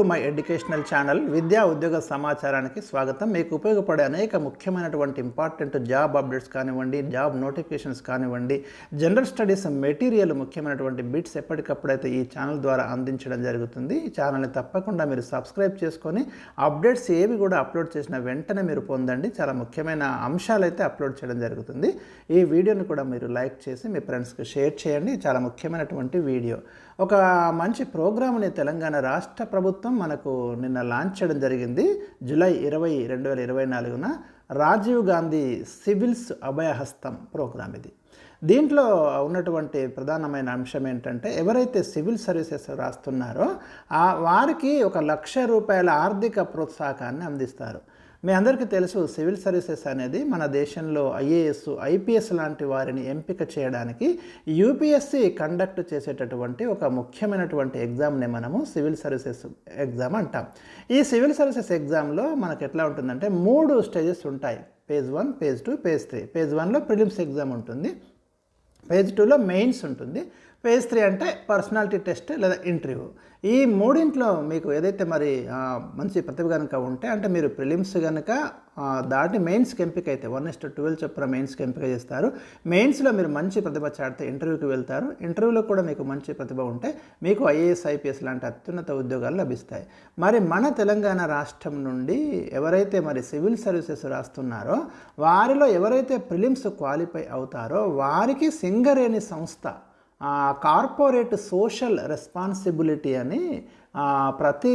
To my educational channel విద్యా ఉద్యోగ సమాచారానికి స్వాగతం. మీకు ఉపయోగపడే అనేక ముఖ్యమైనటువంటి ఇంపార్టెంట్ జాబ్ అప్డేట్స్ కానివ్వండి, జాబ్ నోటిఫికేషన్స్ కానివ్వండి, జనరల్ స్టడీస్ మెటీరియల్ ముఖ్యమైనటువంటి బిట్స్ ఎప్పటికప్పుడైతే ఈ ఛానల్ ద్వారా అందించడం జరుగుతుంది. ఈ ఛానల్ని తప్పకుండా మీరు సబ్స్క్రైబ్ చేసుకొని అప్డేట్స్ ఏవి కూడా అప్లోడ్ చేసిన వెంటనే మీరు పొందండి. చాలా ముఖ్యమైన అంశాలు అయితే అప్లోడ్ చేయడం జరుగుతుంది. ఈ వీడియోని కూడా మీరు లైక్ చేసి మీ ఫ్రెండ్స్కి షేర్ చేయండి. చాలా ముఖ్యమైనటువంటి వీడియో. ఒక మంచి ప్రోగ్రామ్ని తెలంగాణ రాష్ట్ర ప్రభుత్వం మనకు నిన్న లాంచ్ చేయడం జరిగింది. జూలై 20, 2024న రాజీవ్ గాంధీ సివిల్స్ అభయహస్తం ప్రోగ్రామ్ ఇది. దీంట్లో ఉన్నటువంటి ప్రధానమైన అంశం ఏంటంటే, ఎవరైతే సివిల్ సర్వీసెస్ రాస్తున్నారో వారికి ₹1,00,000 ఆర్థిక ప్రోత్సాహకాన్ని అందిస్తారు. మీ అందరికీ తెలుసు, సివిల్ సర్వీసెస్ అనేది మన దేశంలో ఐఏఎస్, ఐపీఎస్ లాంటి వారిని ఎంపిక చేయడానికి యూపీఎస్సీ కండక్ట్ చేసేటటువంటి ఒక ముఖ్యమైనటువంటి ఎగ్జామ్ని మనము సివిల్ సర్వీసెస్ ఎగ్జామ్ అంటాం. ఈ సివిల్ సర్వీసెస్ ఎగ్జామ్లో మనకు ఎట్లా ఉంటుందంటే 3 స్టేజెస్ ఉంటాయి. Page 1, page 2, page 3. పేజ్ 1లో ప్రిలిమ్స్ ఎగ్జామ్ ఉంటుంది, పేజ్ 2లో మెయిన్స్ ఉంటుంది, పేజ్ 3 అంటే పర్సనాలిటీ టెస్ట్ లేదా ఇంటర్వ్యూ. ఈ మూడింట్లో మీకు ఏదైతే మరి మంచి ప్రతిభ కనుక ఉంటే, అంటే మీరు ప్రిలిమ్స్ కనుక దాటి మెయిన్స్కి ఎంపిక అయితే 1:12 చొప్పున మెయిన్స్కి ఎంపిక చేస్తారు. మెయిన్స్లో మీరు మంచి ప్రతిభ చాటితే ఇంటర్వ్యూకి వెళ్తారు. ఇంటర్వ్యూలో కూడా మీకు మంచి ప్రతిభ ఉంటే మీకు ఐఏఎస్, ఐపీఎస్ లాంటి అత్యున్నత ఉద్యోగాలు లభిస్తాయి. మరి మన తెలంగాణ రాష్ట్రం నుండి ఎవరైతే మరి సివిల్ సర్వీసెస్ రాస్తున్నారో వారిలో ఎవరైతే ప్రిలిమ్స్ క్వాలిఫై అవుతారో వారికి సింగరేణి సంస్థ కార్పొరేట్ సోషల్ రెస్పాన్సిబిలిటీ అని ప్రతి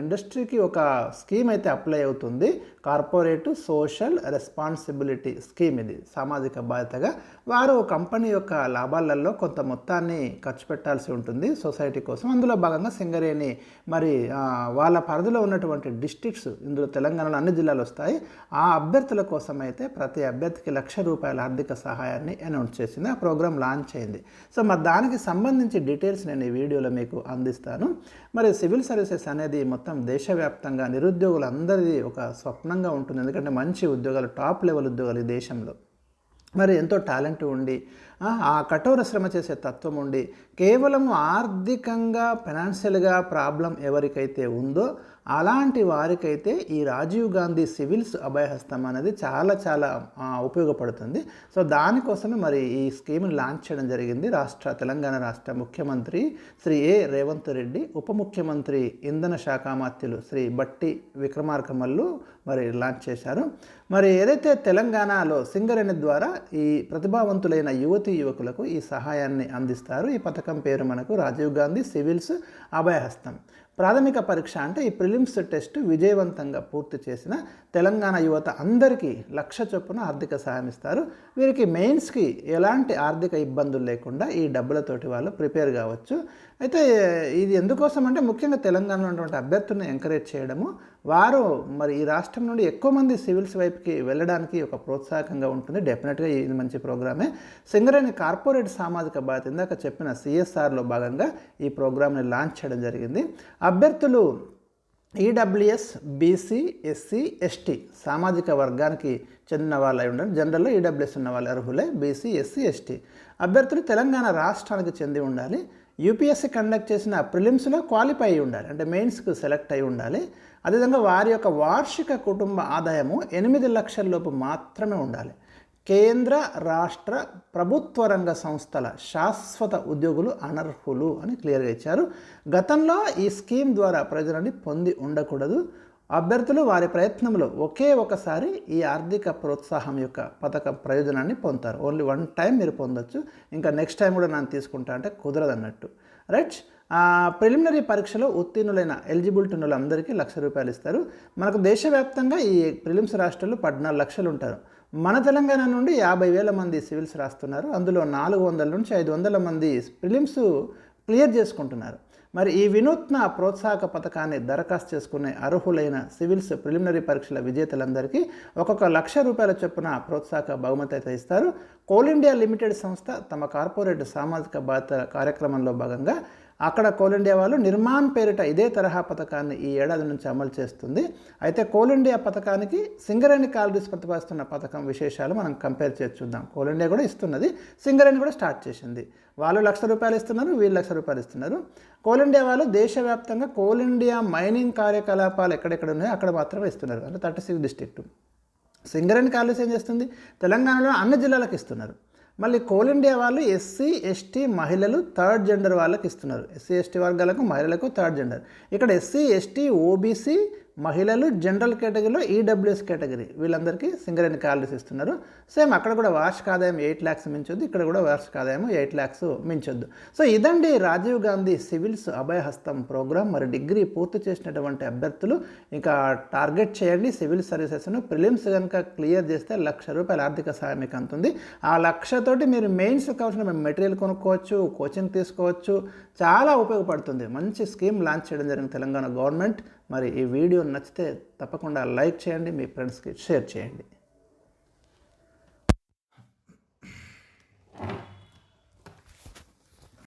ఇండస్ట్రీకి ఒక స్కీమ్ అయితే అప్లై అవుతుంది. Corporate social responsibility scheme. ఇది సామాజిక బాధ్యతగా వారు కంపెనీ యొక్క లాభాలలో కొంత మొత్తాన్ని ఖర్చు పెట్టాల్సి ఉంటుంది సొసైటీ కోసం. అందులో భాగంగా సింగరేణి మరి వాళ్ళ పరిధిలో ఉన్నటువంటి డిస్ట్రిక్ట్స్, ఇందులో తెలంగాణలో అన్ని జిల్లాలు వస్తాయి, ఆ అభ్యర్థుల కోసం అయితే ప్రతి అభ్యర్థికి ₹1,00,000 ఆర్థిక సహాయాన్ని అనౌన్స్ చేసింది. ఆ ప్రోగ్రామ్ లాంచ్ అయింది. సో మరి దానికి సంబంధించి డీటెయిల్స్ నేను ఈ వీడియోలో మీకు అందిస్తాను. మరి సివిల్ సర్వీసెస్ అనేది మొత్తం దేశవ్యాప్తంగా నిరుద్యోగులందరిది ఒక స్వప్నంగా ఉంటుంది. ఎందుకంటే మంచి ఉద్యోగాలు, టాప్ లెవెల్ ఉద్యోగాలు ఈ దేశంలో. మరి ఎంతో టాలెంట్ ఉండి, ఆ కఠోర శ్రమ చేసే తత్వం ఉండి, కేవలం ఆర్థికంగా ఫైనాన్షియల్గా ప్రాబ్లం ఎవరికైతే ఉందో అలాంటి వారికైతే ఈ రాజీవ్ గాంధీ సివిల్స్ అభయహస్తం అనేది చాలా చాలా ఉపయోగపడుతుంది. సో దానికోసమే మరి ఈ స్కీమ్ని లాంచ్ చేయడం జరిగింది. తెలంగాణ రాష్ట్ర ముఖ్యమంత్రి శ్రీ రేవంత్ రెడ్డి, ఉప ముఖ్యమంత్రి ఇంధన శాఖ మంత్రులు శ్రీ బట్టి విక్రమార్కమల్లు మరి లాంచ్ చేశారు. మరి ఏదైతే తెలంగాణలో సింగరేణి ద్వారా ఈ ప్రతిభావంతులైన యువకులకు ఈ సహాయాన్ని అందిస్తారు. ఈ పథకం పేరు మనకు రాజీవ్ గాంధీ సివిల్స్ అభయహస్తం. ప్రాథమిక పరీక్ష అంటే ఈ ప్రిలిమ్స్ టెస్ట్ విజయవంతంగా పూర్తి చేసిన తెలంగాణ యువత అందరికీ ₹1,00,000 చొప్పున ఆర్థిక సహాయం ఇస్తారు. వీరికి మెయిన్స్కి ఎలాంటి ఆర్థిక ఇబ్బందులు లేకుండా ఈ డబ్బులతోటి వాళ్ళు ప్రిపేర్ కావచ్చు. అయితే ఇది ఎందుకోసం అంటే, ముఖ్యంగా తెలంగాణలో ఉన్నటువంటి అభ్యర్థులను ఎంకరేజ్ చేయడము, వారు మరి ఈ రాష్ట్రం నుండి ఎక్కువ మంది సివిల్స్ వైపుకి వెళ్ళడానికి ఒక ప్రోత్సాహకంగా ఉంటుంది. డెఫినెట్గా ఇది మంచి ప్రోగ్రామే. సింగరేణి కార్పొరేట్ సామాజిక బాధ్యత, ఇందాక చెప్పిన CSRలో భాగంగా ఈ ప్రోగ్రామ్ని లాంచ్ చేయడం జరిగింది. అభ్యర్థులు ఈడబ్ల్యూఎస్, బీసీ, ఎస్సీ, ఎస్టీ సామాజిక వర్గానికి చెందిన వాళ్ళు అయి ఉండాలి. జనరల్లో ఈడబ్ల్యూఎస్ ఉన్న వాళ్ళు అర్హులే. బీసీ, ఎస్సీ, ఎస్టీ అభ్యర్థులు తెలంగాణ రాష్ట్రానికి చెంది ఉండాలి. యూపీఎస్సీ కండక్ట్ చేసిన ప్రిలిమ్స్లో క్వాలిఫై అయి ఉండాలి, అంటే మెయిన్స్కు సెలెక్ట్ అయి ఉండాలి. అదేవిధంగా వారి యొక్క వార్షిక కుటుంబ ఆదాయము 8 లక్షల లోపు మాత్రమే ఉండాలి. కేంద్ర రాష్ట్ర ప్రభుత్వ రంగ సంస్థల శాశ్వత ఉద్యోగులు అనర్హులు అని క్లియర్గా ఇచ్చారు. గతంలో ఈ స్కీమ్ ద్వారా ప్రయోజనాన్ని పొంది ఉండకూడదు. అభ్యర్థులు వారి ప్రయత్నంలో ఒకే ఒకసారి ఈ ఆర్థిక ప్రోత్సాహం యొక్క పథకం ప్రయోజనాన్ని పొందుతారు. ఓన్లీ 1 టైం మీరు పొందొచ్చు. ఇంకా నెక్స్ట్ టైం కూడా నేను తీసుకుంటా అంటే కుదరదు అన్నట్టు. రైట్. ప్రిలిమినరీ పరీక్షలో ఉత్తీర్ణులైన ఎలిజిబిలిటీ ఉన్న వాళ్ళందరికీ ₹1,00,000 ఇస్తారు. మనకు దేశవ్యాప్తంగా ఈ ప్రిలిమ్స్ రాష్ట్రాలు 14 లక్షలు ఉంటారు. మన తెలంగాణ నుండి 50,000 మంది సివిల్స్ రాస్తున్నారు. అందులో 400 నుంచి 500 మంది ప్రిలిమ్స్ క్లియర్ చేసుకుంటున్నారు. మరి ఈ వినూత్న ప్రోత్సాహక పథకాన్ని దరఖాస్తు చేసుకునే అర్హులైన సివిల్స్ ప్రిలిమినరీ పరీక్షల విజేతలందరికీ ఒక్కొక్క ₹1,00,000 చొప్పున ప్రోత్సాహక బహుమతి అయితే ఇస్తారు. కోల్ ఇండియా లిమిటెడ్ సంస్థ తమ కార్పొరేట్ సామాజిక బాధ్యత కార్యక్రమంలో భాగంగా అక్కడ కోల్ ఇండియా వాళ్ళు నిర్మాణ్ పేరిట ఇదే తరహా పథకాన్ని ఈ ఏడాది నుంచి అమలు చేస్తుంది. అయితే కోల్ ఇండియా పథకానికి సింగరేణి కాలరీస్ ప్రతిపాదిస్తున్న పథకం విశేషాలు మనం కంపేర్ చేసి చూద్దాం. కోల్ ఇండియా కూడా ఇస్తున్నది, సింగరేణి కూడా స్టార్ట్ చేసింది. వాళ్ళు ₹1,00,000 ఇస్తున్నారు, వీళ్ళు ₹1,00,000 ఇస్తున్నారు. కోల్ ఇండియా వాళ్ళు దేశవ్యాప్తంగా కోల్ ఇండియా మైనింగ్ కార్యకలాపాలు ఎక్కడెక్కడ ఉన్నాయో అక్కడ మాత్రమే ఇస్తున్నారు, అంటే 36 డిస్ట్రిక్ట్. సింగరేణి కాలరీస్ ఏం చేస్తుంది, తెలంగాణలో అన్ని జిల్లాలకు ఇస్తున్నారు. మళ్ళీ కోల్ ఇండియా వాళ్ళు ఎస్సీ ఎస్టీ మహిళలు థర్డ్ జెండర్ వాళ్ళకి ఇస్తున్నారు. ఎస్సీ ఎస్టీ వర్గాలకు మహిళలకు థర్డ్ జెండర్. ఇక్కడ ఎస్సీ ఎస్టీ ఓబీసీ మహిళలు జనరల్ కేటగిరీలో ఈడబ్ల్యూఎస్ కేటగిరీ వీళ్ళందరికీ సింగరేణి కాలరీస్ ఇస్తున్నారు. సేమ్ అక్కడ కూడా వార్షిక ఆదాయం 8 lakhs మించొద్దు, ఇక్కడ కూడా వార్షిక ఆదాయం 8 lakhs మించొద్దు. సో ఇదండి రాజీవ్ గాంధీ సివిల్స్ అభయహస్తం ప్రోగ్రామ్. మరి డిగ్రీ పూర్తి చేసినటువంటి అభ్యర్థులు ఇంకా టార్గెట్ చేయండి సివిల్ సర్వీసెస్ను. ప్రిలిమ్స్ కనుక క్లియర్ చేస్తే ₹1,00,000 ఆర్థిక సహాయం మీకు అందుతుంది. ఆ 1,00,000 తోటి మీరు మెయిన్స్ కావాల్సిన మెటీరియల్ కొనుక్కోవచ్చు, కోచింగ్ తీసుకోవచ్చు, చాలా ఉపయోగపడుతుంది. మంచి స్కీమ్ లాంచ్ చేయడం జరిగింది తెలంగాణ గవర్నమెంట్. మరి ఈ వీడియో నచ్చితే తప్పకుండా లైక్ చేయండి, మీ ఫ్రెండ్స్కి షేర్ చేయండి.